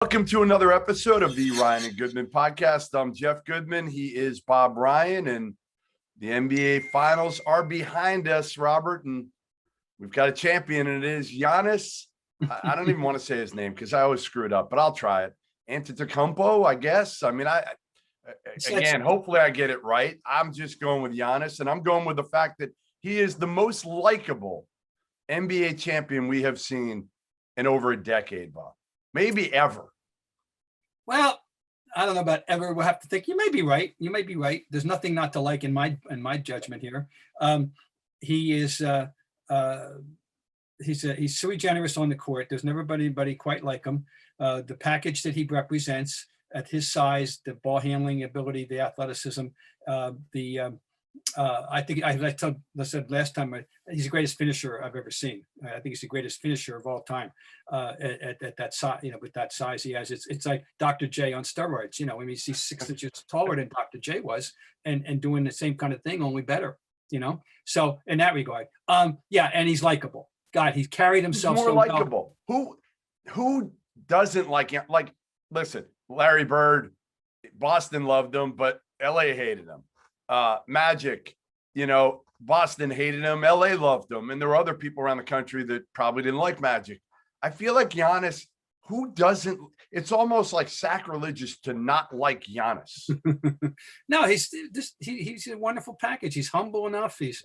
Welcome to another episode of the Ryan and Goodman podcast. I'm Jeff Goodman. He is Bob Ryan, and the NBA Finals are behind us, Robert, and we've got a champion, and it is Giannis. I don't even want to say his name because I always screw it up, but I'll try it. Antetokounmpo, I guess. I mean, again, hopefully I get it right. I'm just going with Giannis, and I'm going with the fact that he is the most likable NBA champion we have seen in over a decade, Bob. Maybe ever. Well, I don't know about ever. We'll have to think. You may be right. You may be right. There's nothing not to like in my judgment here. He is he's sui generis on the court. There's never been anybody quite like him. The package that he represents at his size, the ball handling ability, the athleticism, I think I said last time, he's the greatest finisher I've ever seen. I think he's the greatest finisher of all time at that size. With that size he has, it's like Dr. J on steroids. I mean, he's 6 inches taller than Dr. J was, and doing the same kind of thing, only better. So in that regard, and he's likable. God, he's carried himself more so likable. Well. Who doesn't like him? Like, listen, Larry Bird, Boston loved him, but LA hated him. Magic, Boston hated him, LA loved him, and there were other people around the country that probably didn't like Magic. I feel like Giannis, who doesn't? It's almost like sacrilegious to not like Giannis. No, he's a wonderful package. He's humble enough. He's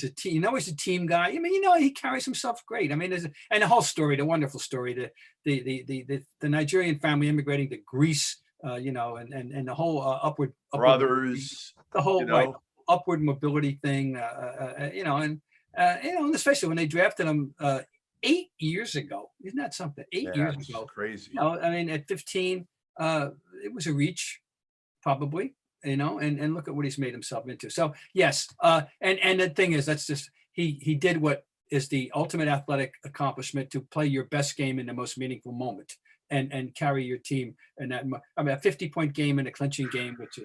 a team. He's a team guy. I mean, he carries himself great. I mean, and the whole story, the wonderful story, the Nigerian family immigrating to Greece. And the whole upward brothers, the whole upward mobility thing, and especially when they drafted him 8 years ago. Isn't that something? 8 years ago, crazy. I mean, at 15, it was a reach, probably. And look at what he's made himself into. So yes, and the thing is, that's just he did what is the ultimate athletic accomplishment, to play your best game in the most meaningful moment. And carry your team, and that, I mean, a 50-point game and a clinching game, which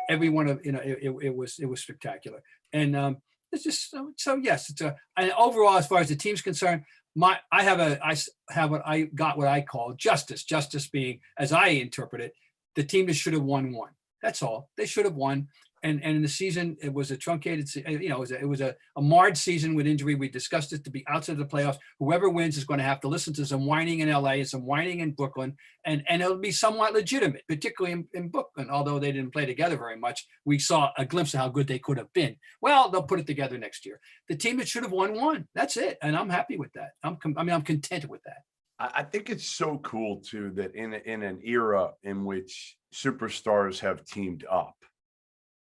every one of it was spectacular, and it's just so yes, it's and overall, as far as the team's concerned, I have what I call justice. Justice being, as I interpret it, the team that should have won. That's all. They should have won. And in the season, it was a truncated, it was a marred season with injury. We discussed it to be outside of the playoffs. Whoever wins is going to have to listen to some whining in LA and some whining in Brooklyn, and it'll be somewhat legitimate, particularly in Brooklyn. Although they didn't play together very much, we saw a glimpse of how good they could have been. Well, they'll put it together next year. The team that should have won. That's it, and I'm happy with that. I'm content with that. I think it's so cool too that in an era in which superstars have teamed up,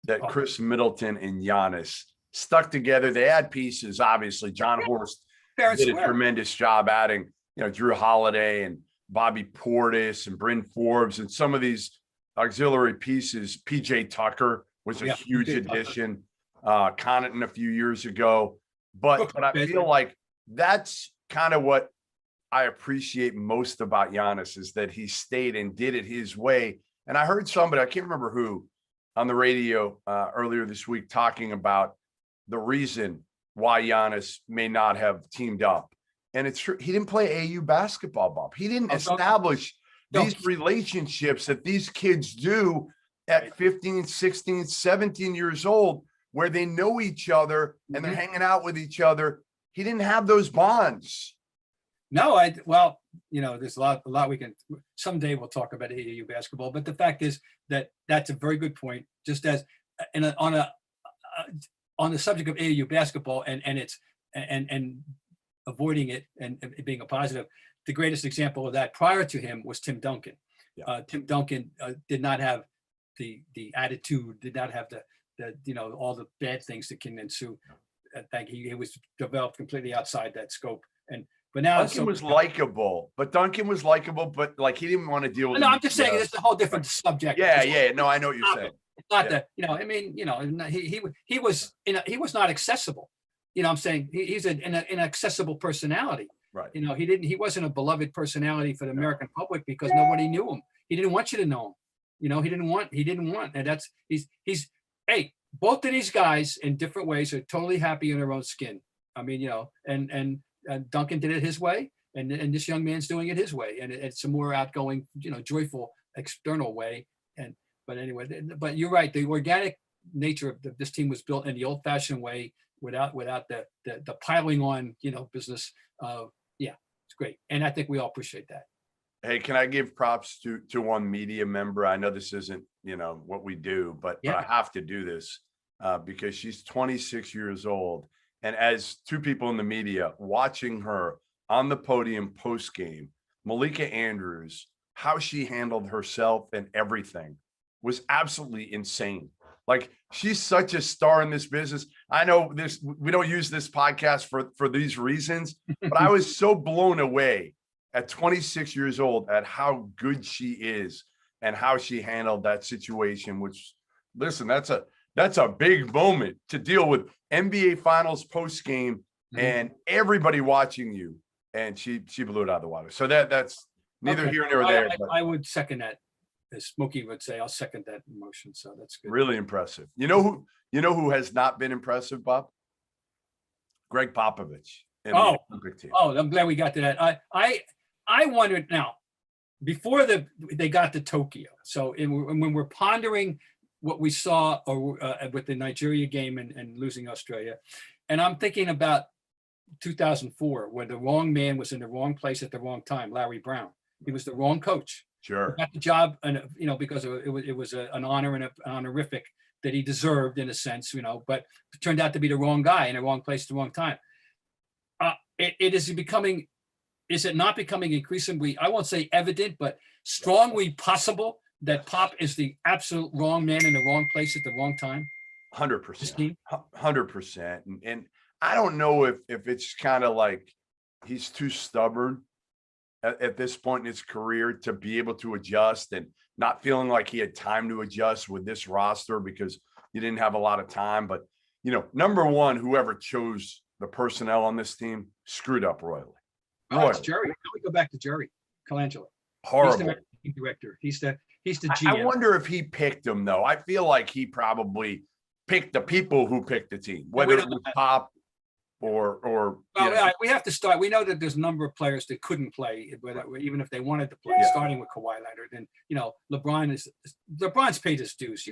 that Chris Middleton and Giannis stuck together. They had pieces, obviously. John Horst did a tremendous job adding, Drew Holiday and Bobby Portis and Bryn Forbes and some of these auxiliary pieces. PJ Tucker was a huge addition. Connaughton a few years ago. But I feel like that's kind of what I appreciate most about Giannis, is that he stayed and did it his way. And I heard somebody, I can't remember who, on the radio earlier this week talking about the reason why Giannis may not have teamed up. And it's true. He didn't play AU basketball, Bob. He didn't establish these relationships that these kids do at 15, 16, 17 years old, where they know each other and they're hanging out with each other. He didn't have those bonds. No, there's a lot we can, someday we'll talk about AAU basketball, but the fact is that's a very good point. Just as on the subject of AAU basketball and avoiding it and it being a positive, the greatest example of that prior to him was Tim Duncan. Tim Duncan did not have the attitude, did not have the all the bad things that can ensue. He was developed completely outside that scope. But now Duncan was likable, but like he didn't want to deal with. No, I'm just saying it's a whole different subject. Yeah. No, I know what you're saying. It's not that, he was not accessible. I'm saying he's an inaccessible personality. Right. He wasn't a beloved personality for the American public because nobody knew him. He didn't want you to know him. He didn't want, and hey, both of these guys in different ways are totally happy in their own skin. I mean, and Duncan did it his way, and this young man's doing it his way, and it's a more outgoing, joyful external way. But anyway, but you're right. The organic nature of this team was built in the old-fashioned way, without the piling on, business. Yeah, it's great, and I think we all appreciate that. Hey, can I give props to one media member? I know this isn't, what we do, but I have to do this because she's 26 years old. And as two people in the media, watching her on the podium post game, Malika Andrews, how she handled herself and everything was absolutely insane. Like, she's such a star in this business. I know we don't use this podcast for these reasons, but I was so blown away at 26 years old at how good she is and how she handled that situation, which, listen, that's a big moment to deal with. NBA Finals post game and everybody watching you, and she blew it out of the water. So that's neither here nor there. I would second that. As Smokey would say, I'll second that emotion. So that's good. Really impressive. You know who has not been impressive, Bob? Greg Popovich. In the Olympic team. Oh, I'm glad we got to that. I wondered now, before they got to Tokyo. So when we're pondering what we saw with the Nigeria game and losing Australia, and I'm thinking about 2004, when the wrong man was in the wrong place at the wrong time. Larry Brown. He was the wrong coach. Sure. He got the job, and because it was an honor and an honorific that he deserved in a sense, but it turned out to be the wrong guy in the wrong place at the wrong time. Is it not becoming increasingly, I won't say evident, but strongly possible that Pop is the absolute wrong man in the wrong place at the wrong time? 100%. 100%. And I don't know if it's kind of like he's too stubborn at this point in his career to be able to adjust, and not feeling like he had time to adjust with this roster because you didn't have a lot of time. But, number one, whoever chose the personnel on this team screwed up royally. Oh, it's Jerry. Now we go back to Jerry Colangelo. Horrible. He's the marketing director. He's the GM. I wonder if he picked them, though. I feel like he probably picked the people who picked the team, whether it was Pop or we have to start. We know that there's a number of players that couldn't play, even if they wanted to play, starting with Kawhi Leonard. And, LeBron's paid his dues.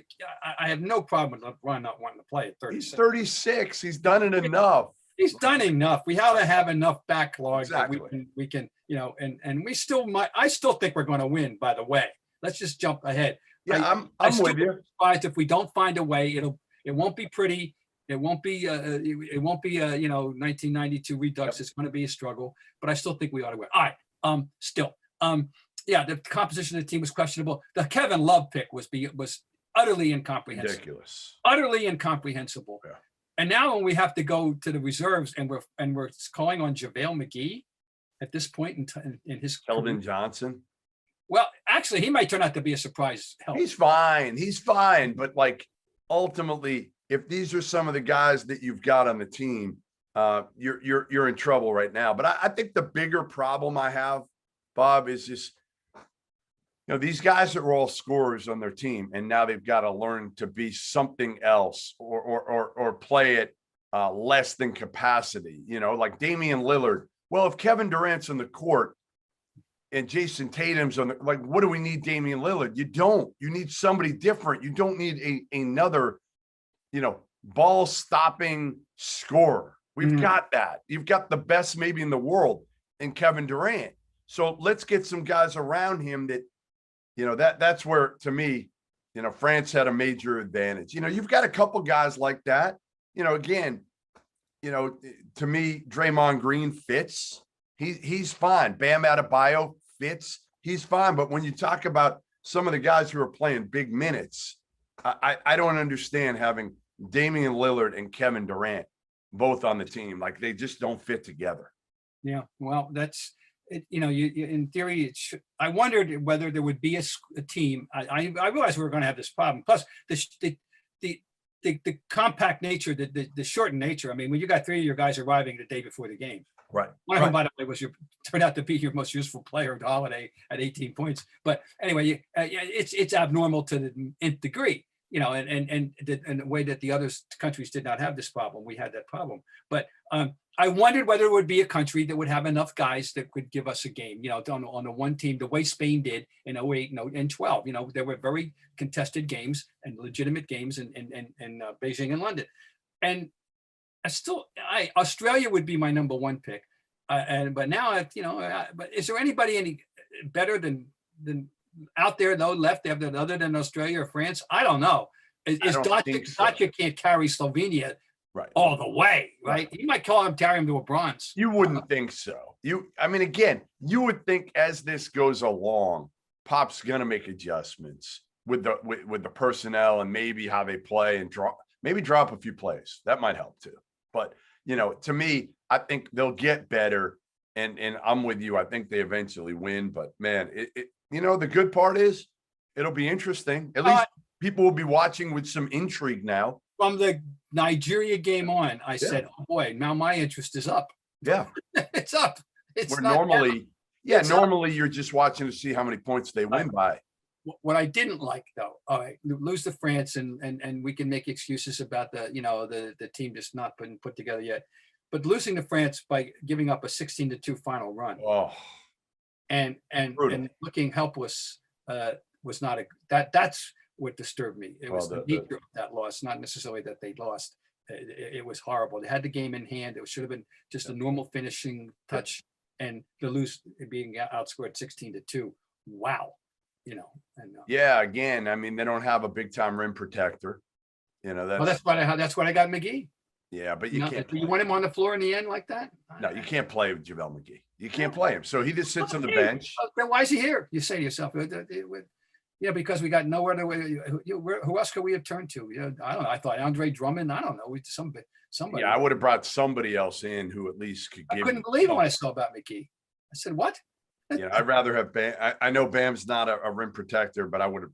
I have no problem with LeBron not wanting to play at 36. He's 36. He's done it enough. He's done enough. We have to have enough backlog exactly. that we can, and we still might. I still think we're going to win. By the way, let's just jump ahead. Yeah, I'm with you. If we don't find a way, it won't be pretty. It won't be 1992 Redux. Yep. It's going to be a struggle, but I still think we ought to win. All right. The composition of the team was questionable. The Kevin Love pick was utterly incomprehensible. Ridiculous. Utterly incomprehensible. Yeah. And now when we have to go to the reserves and we're calling on JaVale McGee at this point in his Keldon career. Johnson. Well, actually, he might turn out to be a surprise help. He's fine. But ultimately, if these are some of the guys that you've got on the team, you're in trouble right now. But I think the bigger problem I have, Bob, is just, these guys are all scorers on their team, and now they've got to learn to be something else or play it less than capacity. Like Damian Lillard. Well, if Kevin Durant's on the court and Jason Tatum's on what do we need Damian Lillard? You don't. You need somebody different. You don't need another ball stopping scorer. We've got that. You've got the best maybe in the world in Kevin Durant. So let's get some guys around him that, that's where, to me, France had a major advantage. You've got a couple guys like that. Again, to me, Draymond Green fits. He's fine. Bam Adebayo fits. He's fine. But when you talk about some of the guys who are playing big minutes, I don't understand having Damian Lillard and Kevin Durant both on the team. Like, they just don't fit together. Yeah. Well, that's it. You in theory, I wondered whether there would be a team. I realized we were going to have this problem. Plus, the compact nature, the shortened nature. I mean, when you got three of your guys arriving the day before the game. Right. One of them, by the way, turned out to be your most useful player at Holiday at 18 points. But anyway, it's abnormal to the nth degree. and the way that the other countries did not have this problem, we had that problem. But I wondered whether it would be a country that would have enough guys that could give us a game, on the one team, the way Spain did in 08 and 12. There were very contested games and legitimate games in Beijing and London. And Australia would be my number one pick. But now, but is there anybody any better than out there though left other than Australia or France? I don't know. Duarte can't carry Slovenia all the way, right? You might carry him to a bronze. You wouldn't think so. Again, you would think as this goes along, Pop's gonna make adjustments with the personnel and maybe how they play and drop a few plays. That might help too. But to me, I think they'll get better. And I'm with you. I think they eventually win. But man, the good part is it'll be interesting. At least people will be watching with some intrigue now. From the Nigeria game on, I said, "Oh boy, now my interest is up." Yeah, it's up. It's where not normally, down. normally you're just watching to see how many points they win by. What I didn't like though, all right, lose to France, and we can make excuses about the team just not been put together yet, but losing to France by giving up a 16-2 final run, and looking helpless was not that's what disturbed me. It was the nature of that loss, not necessarily that they lost. It was horrible. They had the game in hand. It should have been just a normal finishing touch, and to lose being outscored 16-2. Wow. Again, they don't have a big time rim protector. That's why I got McGee. Yeah, but you can't. You want him on the floor in the end like that? No, you can't play with JaVale McGee. You can't play him. So he just sits on the bench. Then why is he here? You say to yourself, because we got nowhere to. Who else could we have turned to? I don't know. I thought Andre Drummond. I don't know. Somebody. Yeah, I would have brought somebody else in who at least could give. I couldn't believe when I saw about McGee. I said, "What?" I'd rather have Bam. I know Bam's not a rim protector, but I would have,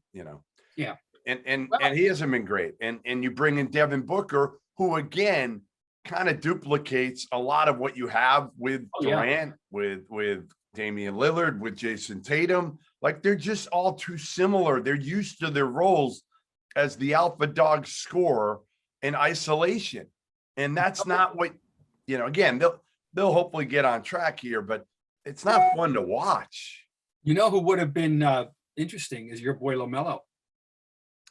Yeah. And he hasn't been great. And you bring in Devin Booker, who again kind of duplicates a lot of what you have with Durant, with Damian Lillard, with Jason Tatum. Like they're just all too similar. They're used to their roles as the alpha dog scorer in isolation. And that's not what, again, they'll hopefully get on track here, but it's not fun to watch. Who would have been interesting is your boy LaMelo.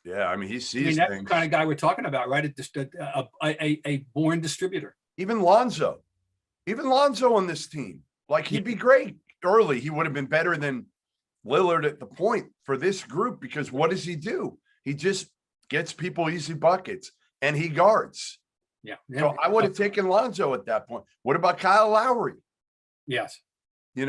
Yeah, he sees that's things. The kind of guy we're talking about, right? A born distributor. Even Lonzo on this team. Like he'd be great early. He would have been better than Lillard at the point for this group because what does he do? He just gets people easy buckets and he guards. Yeah. So I would have taken Lonzo at that point. What about Kyle Lowry? Yes. He's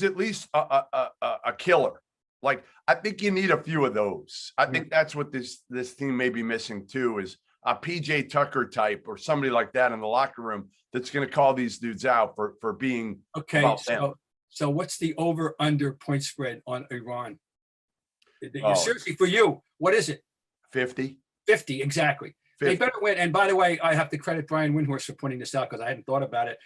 at least a killer. Like, I think you need a few of those. I think that's what this team may be missing too, is a PJ Tucker type or somebody like that in the locker room that's going to call these dudes out for being okay. So what's the over under point spread on Iran? Seriously, for you, what is it? 50. 50, exactly. 50. They better win. And by the way, I have to credit Brian Windhorst for pointing this out because I hadn't thought about it.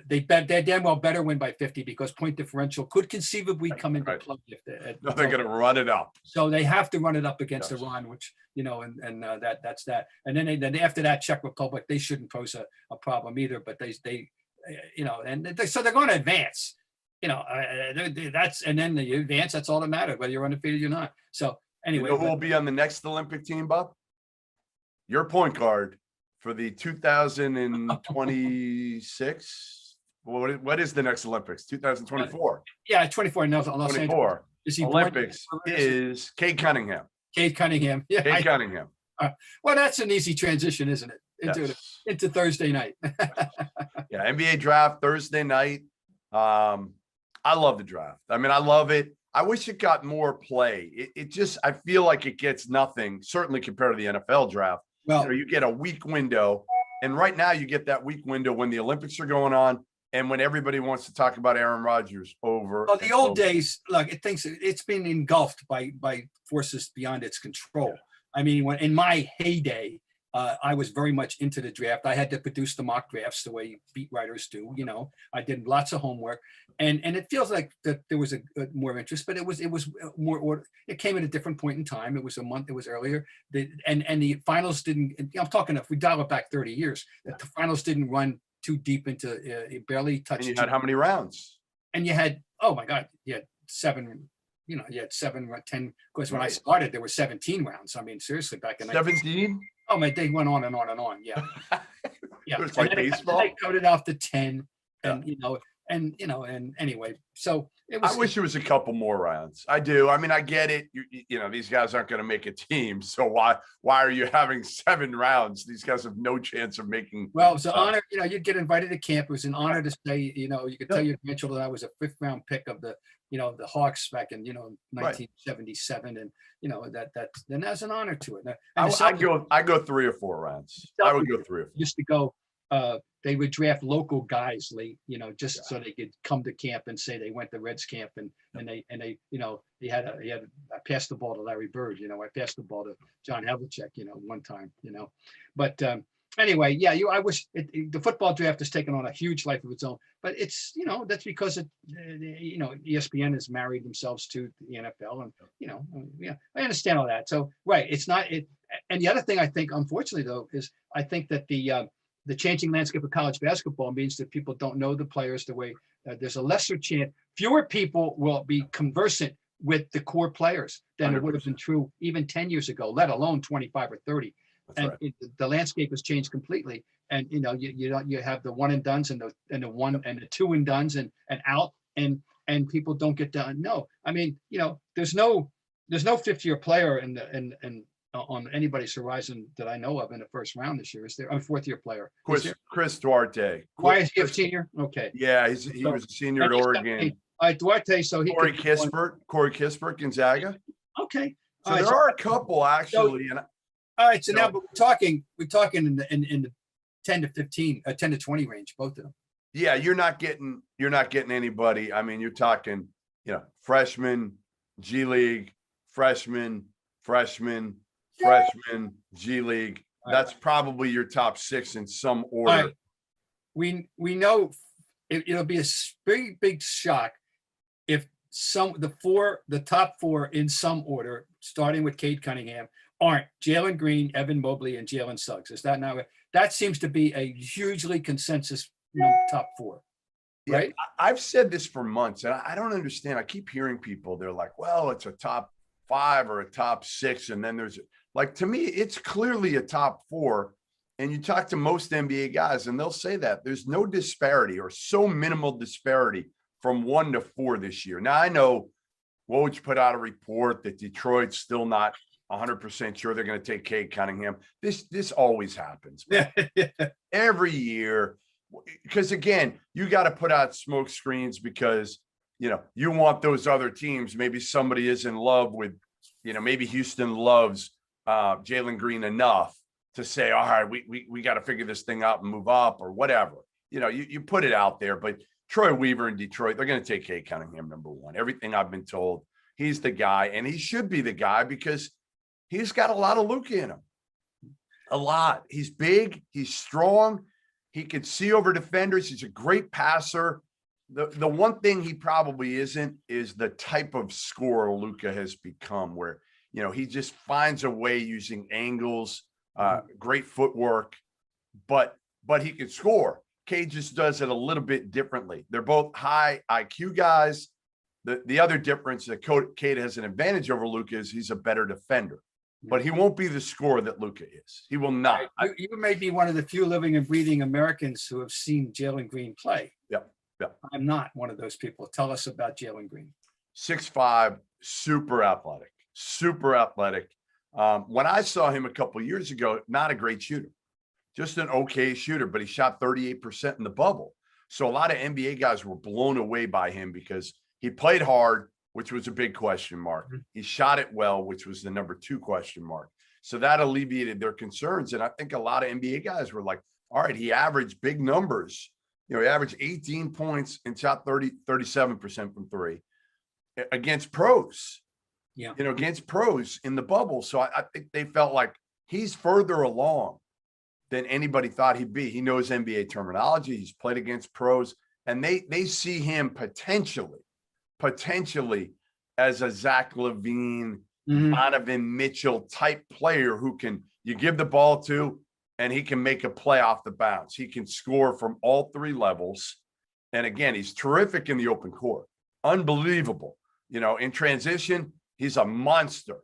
They damn well better win by 50 because point differential could conceivably come into play. They're going to run it up. So they have to run it up against Iran, which that's that. And then after that, Czech Republic, they shouldn't pose a problem either. But so they're going to advance. And then the advance. That's all that matters, whether you're undefeated or not. So anyway, who will be on the next Olympic team, Bob? Your point guard. For the 2026, what is the next Olympics? 2024. Yeah, 24. No, 24. Olympics is Cade Cunningham. Cade Cunningham. Yeah, Cade Cunningham. Well, that's an easy transition, isn't it? Into Thursday night. Yeah, NBA draft Thursday night. I love the draft. I love it. I wish it got more play. It just, I feel like it gets nothing, certainly compared to the NFL draft. Well, you get a week window, and right now you get that week window when the Olympics are going on and when everybody wants to talk about Aaron Rodgers over. Well, the old days, look, it's been engulfed by forces beyond its control. When in my heyday, I was very much into the draft. I had to produce the mock drafts the way beat writers do. I did lots of homework, and it feels like that there was a more interest, but it was more order. It came at a different point in time. It was a month. It was earlier. And the finals didn't. I'm talking if we dial it back 30 years, the finals didn't run too deep into. It barely touched. And you had how many rounds? And you had, oh my God, you had 7. You had 7, 10. Of course, when I Right. started, there were 17 rounds. I mean, seriously, back in 17. oh my, they went on and on and on. Yeah, yeah. It was And like then they baseball. cut it off to 10, Yeah. and anyway, so it was. I wish it was a couple more rounds. I do. I mean, I get it. These guys aren't going to make a team. So why are you having 7 rounds? These guys have no chance of making. Well, it was an honor. You'd get invited to camp. It was an honor to say. You could tell your Mitchell that I was a 5th round pick of the Hawks back in 1977, and then there's an honor to it. I go 3 or 4 rounds. I would go 3 or 4. Used to go. They would draft local guys late, just so they could come to camp and say they went to Reds camp, and they I passed the ball to Larry Bird, I passed the ball to John Havlicek, one time, but anyway, yeah, I wish the football draft has taken on a huge life of its own, but it's, that's because ESPN has married themselves to the NFL, and, yeah, I understand all that. So, right. It's not it. And the other thing I think, unfortunately though, is I think that the changing landscape of college basketball means that people don't know the players the way there's a lesser chance. Fewer people will be conversant with the core players than 100%. It would have been true even 10 years ago, let alone 25 or 30. That's and right. The landscape has changed completely. And, you have the one and dones and the one and the two and dones and out, and people don't get to know. I mean, there's no 5th-year player on anybody's horizon that I know of in the first round this year. Is there? I'm a 4th-year player. Chris Duarte. Why is he a senior? Okay. Yeah, he was a senior at Oregon. All right, Duarte. So he Corey Kispert, Gonzaga. Okay. So there are a couple actually. All right. So now, but we're talking in the 10 to 15, 10 to 20 range, both of them. Yeah, you're not getting anybody. I mean, you're talking, freshman, G League, freshman, G League. That's probably your top 6 in some order. Right. We know it'll be a big shock if the top 4 in some order, starting with Cade Cunningham, aren't Jalen Green, Evan Mobley, and Jalen Suggs. Is that not right? That seems to be a hugely consensus top 4. Right. Yeah, I've said this for months, and I don't understand. I keep hearing people, they're like, well, it's a top 5 or a top 6. And then there's to me, it's clearly a top 4. And you talk to most NBA guys and they'll say that there's no disparity or so minimal disparity from 1 to 4 this year. Now I know Woj put out a report that Detroit's still not 100% sure they're going to take Cade Cunningham. This always happens. Every year. Because again, you got to put out smoke screens because, you want those other teams. Maybe somebody is in love with, maybe Houston loves Jalen Green enough to say, all right, we got to figure this thing out and move up or whatever. You put it out there, but Troy Weaver in Detroit, they're going to take Cade Cunningham number 1. Everything I've been told, he's the guy, and he should be the guy because he's got a lot of Luka in him. A lot. He's big. He's strong. He can see over defenders. He's a great passer. The one thing he probably isn't is the type of scorer Luka has become where, he just finds a way using angles, great footwork, but he can score. Cade just does it a little bit differently. They're both high IQ guys. The other difference that Cade has an advantage over Luka is he's a better defender. But he won't be the scorer that Luka is. He will not. You may be one of the few living and breathing Americans who have seen Jalen Green play. Yep. I'm not one of those people. Tell us about Jalen Green. 6'5", super athletic. When I saw him a couple of years ago, not a great shooter, just an okay shooter, but he shot 38% in the bubble. So a lot of NBA guys were blown away by him because he played hard, which was a big question mark. He shot it well, which was the number 2 question mark. So that alleviated their concerns. And I think a lot of NBA guys were like, all right, he averaged big numbers. He averaged 18 points and shot 37% from 3 against pros. Against pros in the bubble. So I think they felt like he's further along. than anybody thought he'd be. He knows NBA terminology. He's played against pros, and they see him potentially as a Zach LaVine, Donovan Mitchell type player who you give the ball to, and he can make a play off the bounce. He can score from all three levels. And again, he's terrific in the open court. Unbelievable. In transition, he's a monster.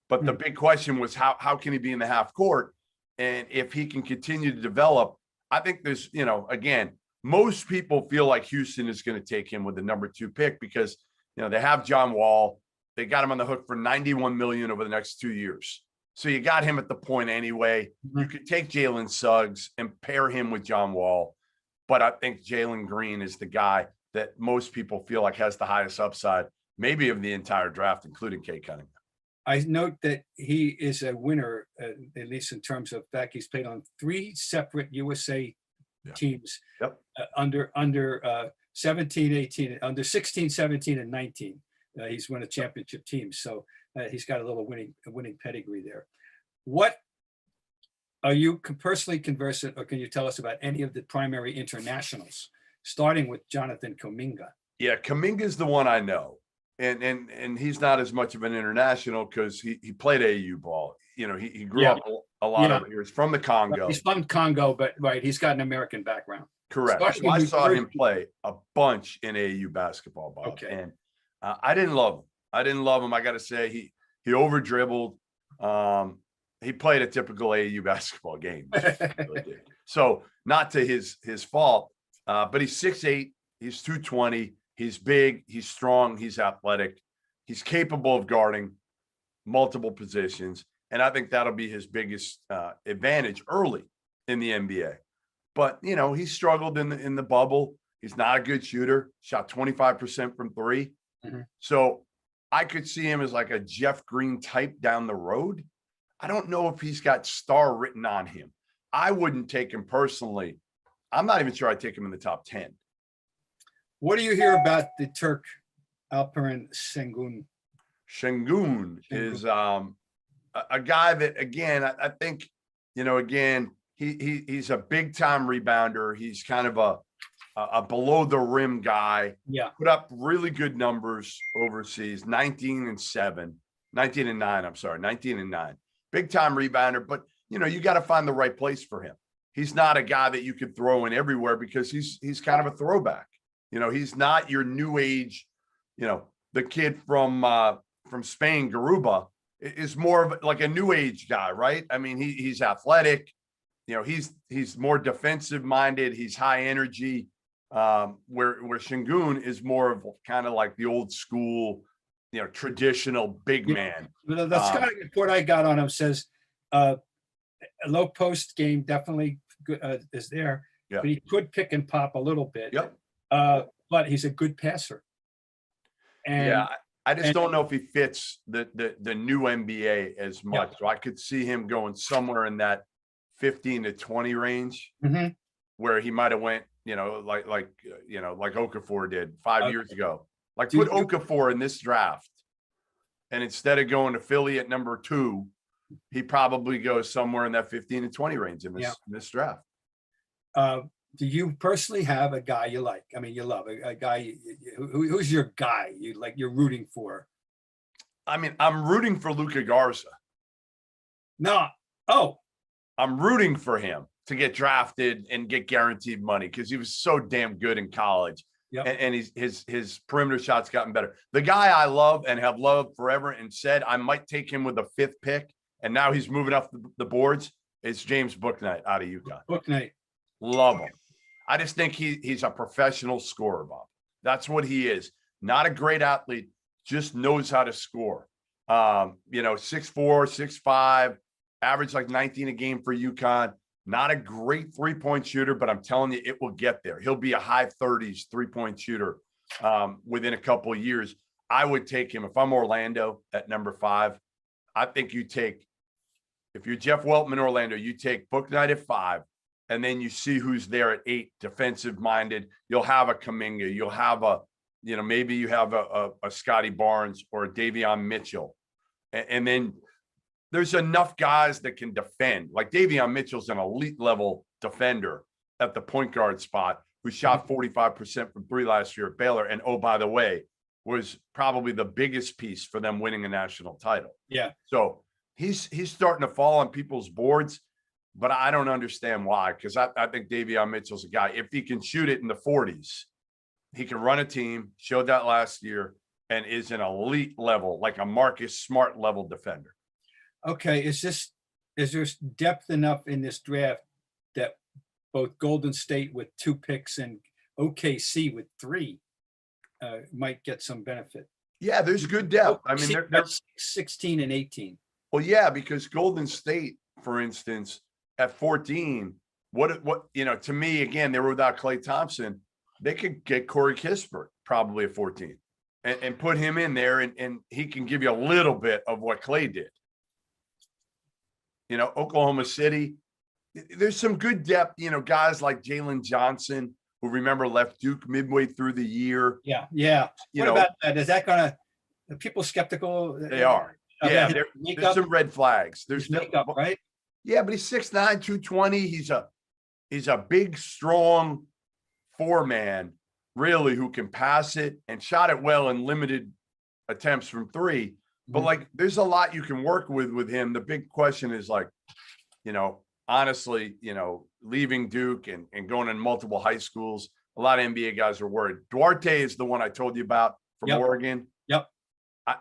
But the big question was how can he be in the half court? And if he can continue to develop, I think there's, again, most people feel like Houston is going to take him with the number 2 pick because, they have John Wall. They got him on the hook for $91 million over the next 2 years. So you got him at the point anyway. You could take Jalen Suggs and pair him with John Wall. But I think Jalen Green is the guy that most people feel like has the highest upside, maybe of the entire draft, including Cade Cunningham. I note that he is a winner, at least in terms of fact, he's played on 3 separate USA teams under 17, 18, under 16, 17, and 19. He's won a championship team. So he's got a little winning pedigree there. What are you personally conversant, or can you tell us about any of the primary internationals, starting with Jonathan Kuminga? Yeah, Kuminga's the one I know. And he's not as much of an international because he played AAU ball. He grew up a lot over here. He's from the Congo. He's from Congo, but he's got an American background. Correct. So I saw him play a bunch in AAU basketball, Bob. Okay. And I didn't love him. I got to say, he over dribbled. He played a typical AAU basketball game. So not to his fault, but he's 6'8", he's 220. He's big, he's strong, he's athletic. He's capable of guarding multiple positions. And I think that'll be his biggest advantage early in the NBA. But, he struggled in the bubble. He's not a good shooter, shot 25% from 3. So I could see him as like a Jeff Green type down the road. I don't know if he's got star written on him. I wouldn't take him personally. I'm not even sure I'd take him in the top 10. What do you hear about the Turk, Alperen Sengun? Sengun is a guy that, again, I think, again, he's a big-time rebounder. He's kind of a below-the-rim guy. Yeah. Put up really good numbers overseas, 19 and 9. I'm sorry, 19 and 9. Big-time rebounder, but, you got to find the right place for him. He's not a guy that you could throw in everywhere because he's kind of a throwback. He's not your new age, the kid from Spain, Garuba, is more of like a new age guy, right? I mean, he's athletic, he's more defensive minded. He's high energy, where Sengun is more of kind of like the old school, traditional big man. The scouting report I got on him says a low post game definitely is there, but he could pick and pop a little bit. But he's a good passer. And I just don't know if he fits the new NBA as much. So I could see him going somewhere in that 15 to 20 range, where he might have went, like Okafor did 5 years ago. Like put Okafor in this draft, and instead of going to Philly at number 2, he probably goes somewhere in that 15 to 20 range in this draft. Do you personally have a guy you like? I mean, you love a guy. Who's your guy you're rooting for? I mean, I'm rooting for Luka Garza. No. Oh. I'm rooting for him to get drafted and get guaranteed money because he was so damn good in college. And his perimeter shots gotten better. The guy I love and have loved forever and said I might take him with the 5th pick, and now he's moving up the boards, is James Bouknight out of UConn. Bouknight. Love him. I just think he's a professional scorer, Bob. That's what he is. Not a great athlete, just knows how to score. 6'4", 6'5", average like 19 a game for UConn. Not a great three-point shooter, but I'm telling you, it will get there. He'll be a high 30s three-point shooter within a couple of years. I would take him. If I'm Orlando at number 5, I think you take, if you're Jeff Weltman, Orlando, you take Bouknight at 5. And then you see who's there at 8, defensive minded. You'll have a Kuminga. You'll have maybe you have a Scotty Barnes or a Davion Mitchell. And then there's enough guys that can defend. Like Davion Mitchell's an elite level defender at the point guard spot who shot 45% from three last year at Baylor. And oh, by the way, was probably the biggest piece for them winning a national title. Yeah. So he's starting to fall on people's boards, but I don't understand why. Because I think Davion Mitchell's a guy, if he can shoot it in the 40s, he can run a team, showed that last year, and is an elite level, like a Marcus Smart level defender. Okay, is there depth enough in this draft that both Golden State with 2 picks and OKC with 3 might get some benefit? Yeah, there's good depth. I mean, they're 16 and 18. well, yeah, because Golden State, for instance, at 14, what to me, again, they were without Klay Thompson. They could get Corey Kispert probably at 14 and put him in there, and he can give you a little bit of what Klay did. Oklahoma City, there's some good depth, guys like Jalen Johnson, who remember left Duke midway through the year. Yeah. What about that? Is that going to, people skeptical? They are. Yeah, there's some red flags. There's makeup, right? Yeah, but he's 6'9", 220. He's a big, strong 4-man, really, who can pass it and shot it well in limited attempts from 3. But like, there's a lot you can work with him. The big question is like, honestly, leaving Duke and going in multiple high schools, a lot of NBA guys are worried. Duarte is the one I told you about from Oregon. Yep.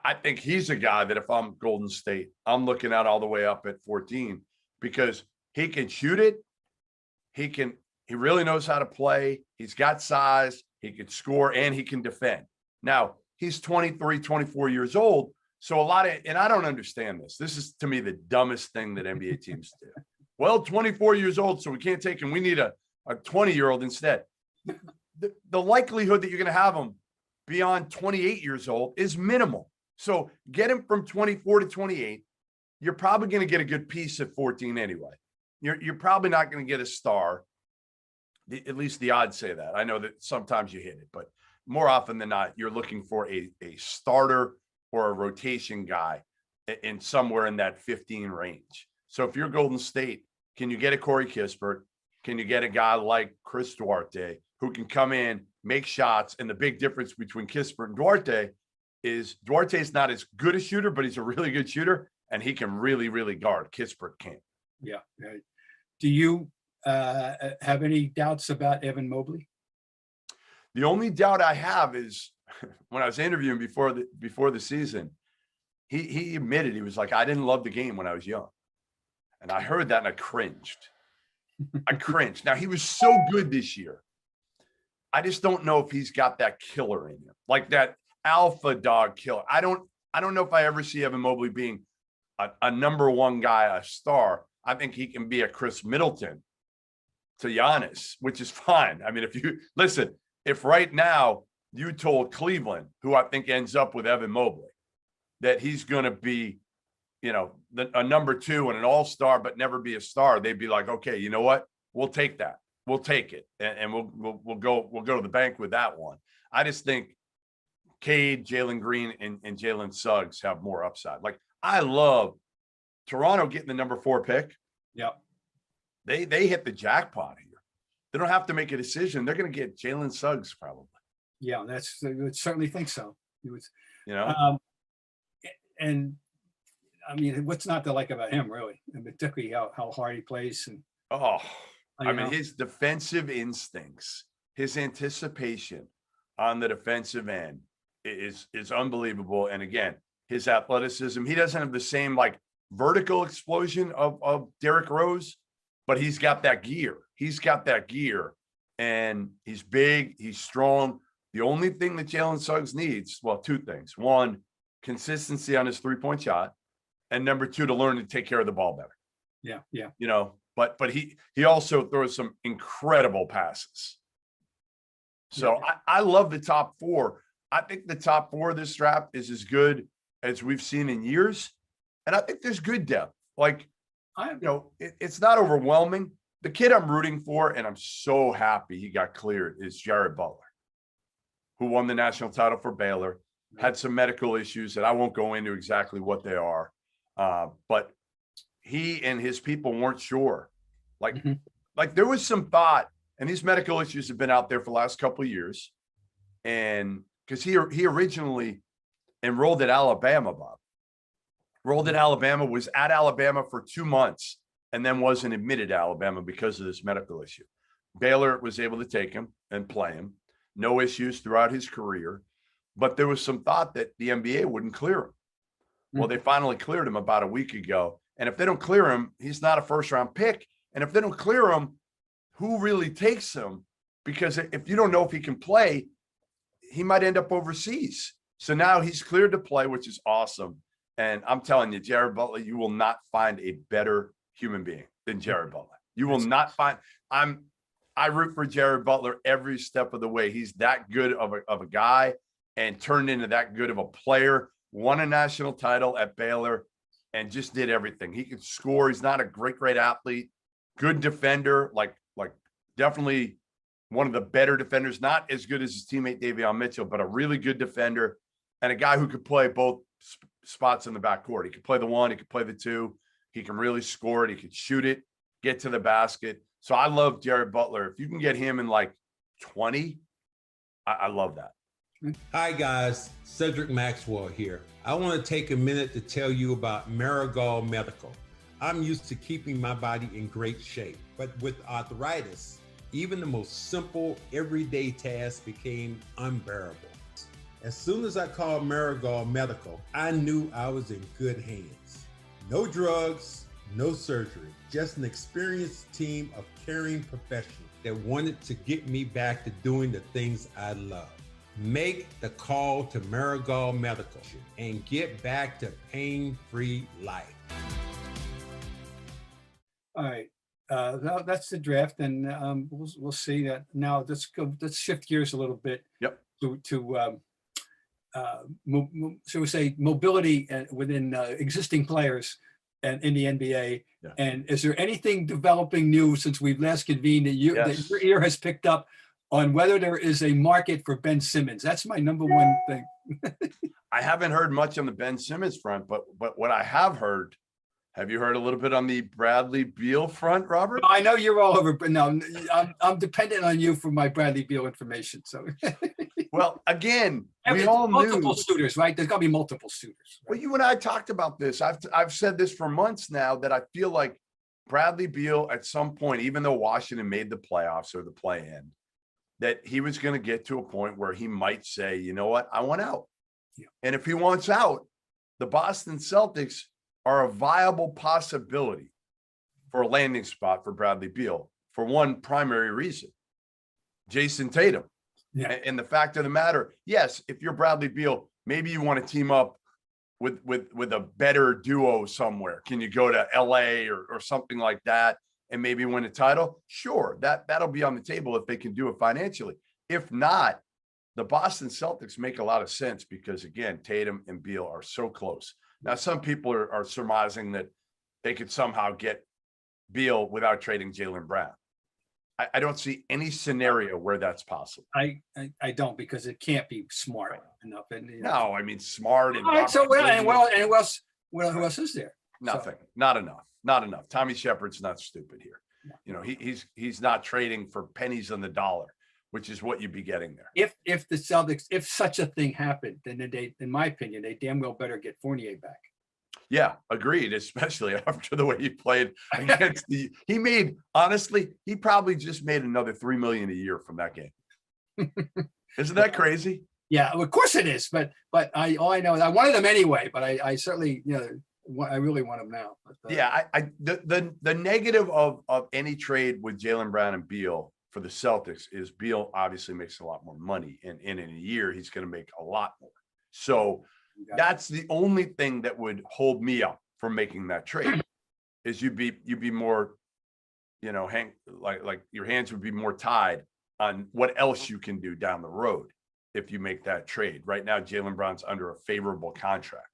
I think he's a guy that if I'm Golden State, I'm looking at all the way up at 14 because he can shoot it. He really knows how to play. He's got size. He can score and he can defend. Now he's 23, 24 years old. So and I don't understand this. This is to me the dumbest thing that NBA teams do. Well, 24 years old, so we can't take him. We need a 20-year-old instead. The likelihood that you're going to have him beyond 28 years old is minimal. So get him from 24 to 28. You're probably going to get a good piece at 14 anyway. You're probably not going to get a star. At least the odds say that. I know that sometimes you hit it, but more often than not, you're looking for a starter or a rotation guy in somewhere in that 15 range. So if you're Golden State, can you get a Corey Kispert? Can you get a guy like Chris Duarte who can come in, make shots? And the big difference between Kispert and Duarte is Duarte's not as good a shooter, but he's a really good shooter, and he can really, really guard. Kispert can't. Yeah. Do you have any doubts about Evan Mobley? The only doubt I have is when I was interviewing before the season, he admitted, he was like, I didn't love the game when I was young. And I heard that and I cringed. Now, he was so good this year. I just don't know if he's got that killer in him, like that alpha dog killer. I don't know if I ever see Evan Mobley being a number one guy, a star. I think he can be a Chris Middleton to Giannis, which is fine. I mean, if right now you told Cleveland, who I think ends up with Evan Mobley, that he's going to be, a number 2 and an all-star, but never be a star, they'd be like, okay, you know what? We'll take that. We'll take it. And we'll go to the bank with that one. I just think Cade, Jalen Green, and Jalen Suggs have more upside. Like, I love Toronto getting the number 4 pick. Yep. They hit the jackpot here. They don't have to make a decision. They're going to get Jalen Suggs probably. Yeah, I would certainly think so. And I mean, what's not to like about him, really? And particularly how hard he plays. And I mean, his defensive instincts, his anticipation on the defensive end is unbelievable. And again, his athleticism, he doesn't have the same like vertical explosion of Derrick Rose, but he's got that gear. And he's big, he's strong. The only thing that Jalen Suggs needs, well, 2 things. 1, consistency on his 3-point shot. And number 2, to learn to take care of the ball better. Yeah. But he also throws some incredible passes. So I love the top 4. I think the top 4 of this draft is as good as we've seen in years. And I think there's good depth. Like, it's not overwhelming. The kid I'm rooting for, and I'm so happy he got cleared, is Jared Butler, who won the national title for Baylor, had some medical issues that I won't go into exactly what they are. But he and his people weren't sure. Like, Mhm. like there was some thought, and these medical issues have been out there for the last couple of years. And because he originally enrolled at Alabama, Bob. Enrolled at Alabama, was at Alabama for 2 months, and then wasn't admitted to Alabama because of this medical issue. Baylor was able to take him and play him. No issues throughout his career. But there was some thought that the NBA wouldn't clear him. Well, they finally cleared him about a week ago. And if they don't clear him, he's not a first-round pick. And if they don't clear him, who really takes him? Because if you don't know if he can play, he might end up overseas. So now he's cleared to play, which is awesome. And I'm telling you, Jared Butler, you will not find a better human being than Jared Butler. You will not find. I root for Jared Butler every step of the way. He's that good of a guy and turned into that good of a player. Won a national title at Baylor and just did everything. He could score. He's not a great athlete. Good defender, like definitely one of the better defenders. Not as good as his teammate Davion Mitchell, but a really good defender and a guy who could play both spots in the backcourt. He could play the one, he could play the two. He can really score it. He could shoot it, get to the basket. So I love Jared Butler. If you can get him in like 20, I love that. Hi guys, Cedric Maxwell here. I want to take a minute to tell you about Marigold Medical. I'm used to keeping my body in great shape, but with arthritis, even the most simple everyday tasks became unbearable. As soon as I called Marigold Medical, I knew I was in good hands. No drugs, no surgery, just an experienced team of caring professionals that wanted to get me back to doing the things I love. Make the call to Marigold Medical and get back to pain-free life. All right. That's the draft, and we'll see that. Now let's shift gears a little bit. Yep. To shall we say mobility within existing players and in the NBA. Yeah. And is there anything developing new since we've last convened that that your ear has picked up on whether there is a market for Ben Simmons? That's my number one thing. I haven't heard much on the Ben Simmons front, but what I have heard, have you heard a little bit on the Bradley Beal front, Robert? I know you're all over, but no, I'm dependent on you for my Bradley Beal information. So, well, again, we it's all multiple knew. suitors, right? There's got to be multiple suitors. Right? Well, you and I talked about this. I've said this for months now that I feel like Bradley Beal at some point, even though Washington made the playoffs or the play-in, that he was going to get to a point where he might say, you know what, I want out. Yeah. And if he wants out, the Boston Celtics are a viable possibility for a landing spot for Bradley Beal for one primary reason. Jason Tatum. Yeah. And the fact of the matter, yes, if you're Bradley Beal, maybe you want to team up with a better duo somewhere. Can you go to LA or something like that and maybe win a title? Sure, that'll be on the table if they can do it financially. If not, the Boston Celtics make a lot of sense because, again, Tatum and Beal are so close. Now, some people are surmising that they could somehow get Beal without trading Jalen Brown. I don't see any scenario where that's possible. I don't, because it can't be smart enough. And no, I mean smart. And all right, so who else is there? Nothing. So. Not enough. Tommy Shepard's not stupid here. No. You know, he's not trading for pennies on the dollar, which is what you'd be getting there. If the Celtics, if such a thing happened, then they, in my opinion, they damn well better get Fournier back. Yeah, agreed. Especially after the way he played against he made, honestly, he probably just made another $3 million a year from that game. Isn't that crazy? Yeah, of course it is. But all I know is I wanted them anyway. But I certainly, I really want them now. But, yeah, the negative of any trade with Jalen Brown and Beal for the Celtics is Beal obviously makes a lot more money, and in a year he's going to make a lot more. So that's the only thing that would hold me up from making that trade is you'd be more, like your hands would be more tied on what else you can do down the road if you make that trade. Right now, Jalen Brown's under a favorable contract.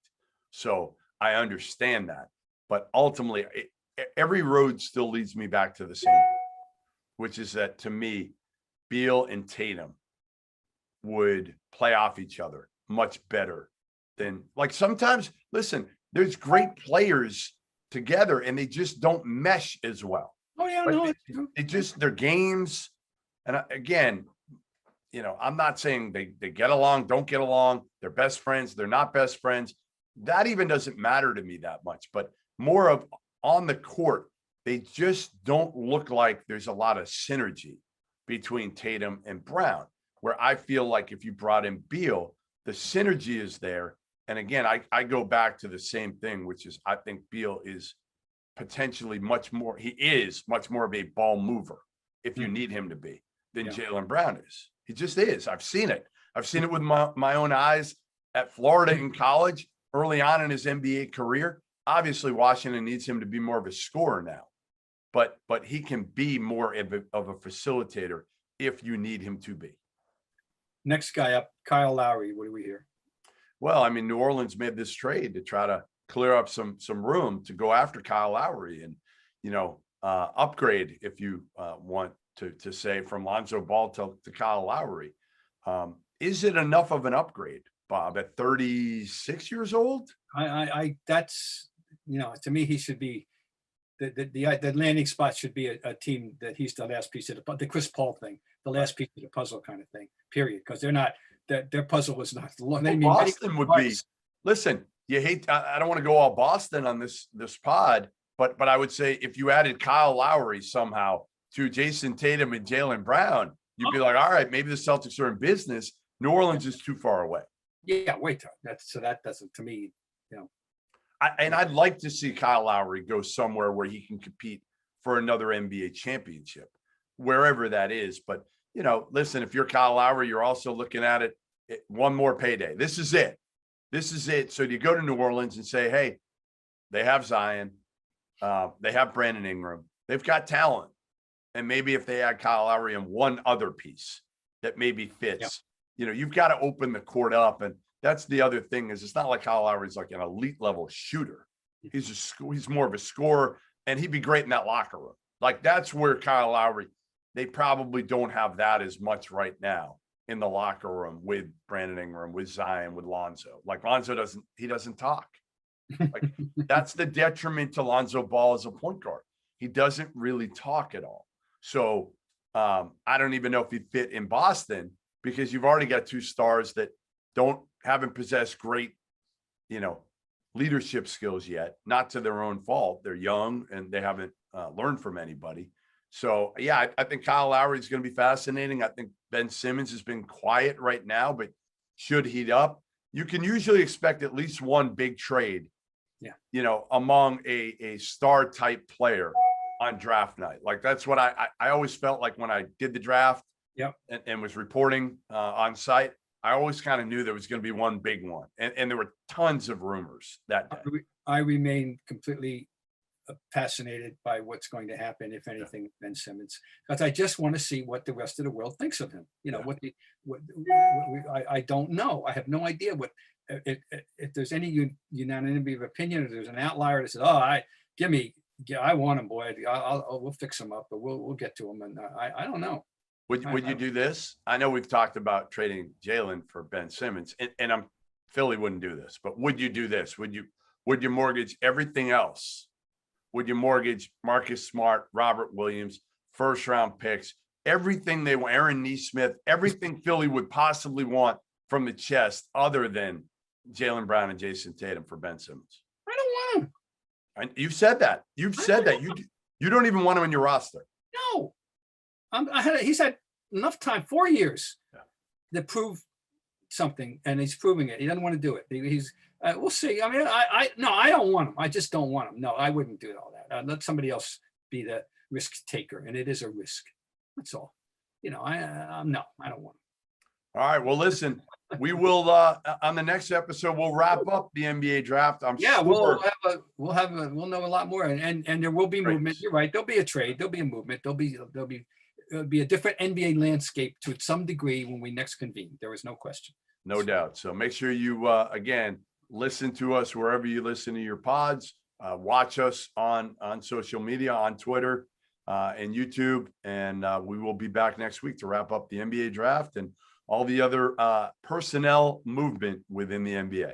So I understand that, but ultimately every road still leads me back to the same, which is that to me, Beal and Tatum would play off each other much better than, like, sometimes, listen, there's great players together and they just don't mesh as well. Oh yeah, Like, no, they- it's true. It just their games. And again, I'm not saying they get along, don't get along. They're best friends. They're not best friends. That even doesn't matter to me that much, but more of on the court, they just don't look like there's a lot of synergy between Tatum and Brown, where I feel like if you brought in Beal, the synergy is there. And again, I go back to the same thing, which is I think Beal is potentially he is much more of a ball mover if you need him to be than Jalen Brown is. He just is. I've seen it. I've seen it with my own eyes at Florida in college, early on in his NBA career. Obviously, Washington needs him to be more of a scorer now, but he can be more of a facilitator if you need him to be. Next guy up, Kyle Lowry. What do we hear? Well, I mean, New Orleans made this trade to try to clear up some room to go after Kyle Lowry and, upgrade, if you want to say, from Lonzo Ball to Kyle Lowry. Is it enough of an upgrade, Bob, at 36 years old? That's, to me, he should be the landing spot should be a team that he's the last piece of the Chris Paul thing, the last piece of the puzzle kind of thing, period. Because they're not, their puzzle was not long. Boston would be, listen, I don't want to go all Boston on this pod, but I would say if you added Kyle Lowry somehow to Jason Tatum and Jalen Brown, you'd be like, all right, maybe the Celtics are in business. New Orleans is too far away. Yeah, wait. That doesn't, to me, I'd like to see Kyle Lowry go somewhere where he can compete for another NBA championship, wherever that is. But, listen, if you're Kyle Lowry, you're also looking at it, one more payday. This is it. So you go to New Orleans and say, hey, they have Zion. They have Brandon Ingram. They've got talent. And maybe if they add Kyle Lowry and one other piece that maybe fits, you've got to open the court up. And that's the other thing is it's not like Kyle Lowry's like an elite level shooter. He's more of a scorer, and he'd be great in that locker room. Like that's where Kyle Lowry, they probably don't have that as much right now in the locker room with Brandon Ingram, with Zion, with Lonzo. Like Lonzo doesn't talk. Like that's the detriment to Lonzo Ball as a point guard. He doesn't really talk at all. So I don't even know if he'd fit in Boston because you've already got two stars that haven't possessed great, leadership skills yet, not to their own fault. They're young and they haven't learned from anybody. So, yeah, I think Kyle Lowry is going to be fascinating. I think Ben Simmons has been quiet right now, but should heat up. You can usually expect at least one big trade, among a star type player on draft night. Like that's what I always felt like when I did the draft and was reporting on site. I always kind of knew there was going to be one big one. And there were tons of rumors that day. I remain completely fascinated by what's going to happen, if anything, with Ben Simmons, because I just want to see what the rest of the world thinks of him. I don't know. I have no idea if there's any unanimity of opinion, or there's an outlier that says, I want him, boy. We'll fix him up, but we'll get to him. And I don't know. Would you do this? I know we've talked about trading Jalen for Ben Simmons, and Philly wouldn't do this, but would you do this? Would you mortgage everything else? Would you mortgage Marcus Smart, Robert Williams, first round picks, everything they want, Aaron Nesmith, everything Philly would possibly want from the chest other than Jalen Brown and Jason Tatum for Ben Simmons? I don't want him. And you've said that. You don't even want him in your roster. No. He's had enough time, 4 years, to prove something, and he's proving it. He doesn't want to do it. We'll see. I mean, I don't want him. I just don't want him. No, I wouldn't do all that. Let somebody else be the risk taker, and it is a risk. That's all. I don't want him. All right. Well, listen, we will on the next episode we'll wrap up the NBA draft. I'm sure. We'll know a lot more, and there will be movement. You're right. There'll be a trade. There'll be a movement. It'll be a different NBA landscape to some degree when we next convene. There is no question. No doubt. So make sure you again listen to us wherever you listen to your pods. Watch us on social media, on Twitter and YouTube, and we will be back next week to wrap up the NBA draft and all the other personnel movement within the NBA.